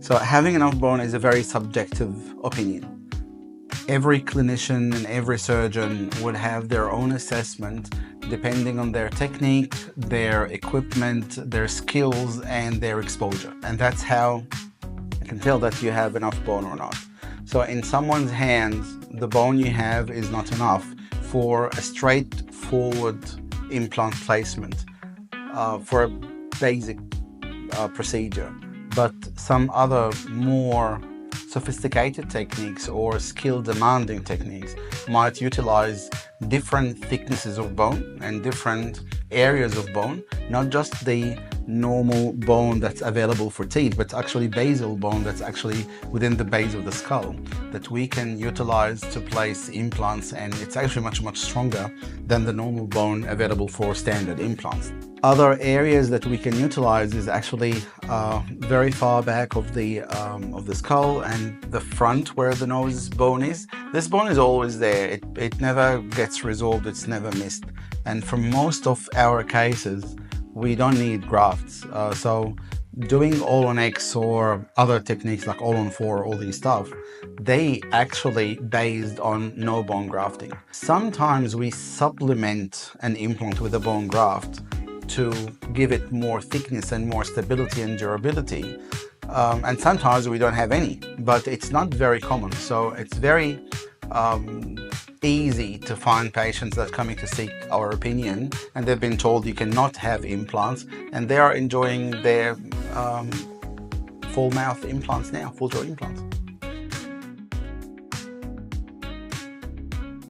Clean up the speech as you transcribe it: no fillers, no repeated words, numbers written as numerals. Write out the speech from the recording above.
So having enough bone is a very subjective opinion. Every clinician and every surgeon would have their own assessment depending on their technique, their equipment, their skills, and their exposure. And that's how you can tell that you have enough bone or not. So in someone's hands, the bone you have is not enough for a straightforward implant placement, for a basic procedure. But some other more sophisticated techniques or skill demanding techniques might utilize different thicknesses of bone and different areas of bone, not just the normal bone that's available for teeth, but actually basal bone that's actually within the base of the skull that we can utilize to place implants, and it's actually much stronger than the normal bone available for standard implants. Other areas that we can utilize is actually very far back of the skull and the front where the nose bone is. This bone is always there. It never gets resolved. It's never missed. And for most of our cases, we don't need grafts. So doing all on X or other techniques like all on 4, all these stuff, they actually based on no bone grafting. Sometimes we supplement an implant with a bone graft to give it more thickness and more stability and durability. And sometimes we don't have any, but it's not very common. So it's very easy to find patients that are coming to seek our opinion and they've been told you cannot have implants, and they are enjoying their full mouth implants now, full jaw implants.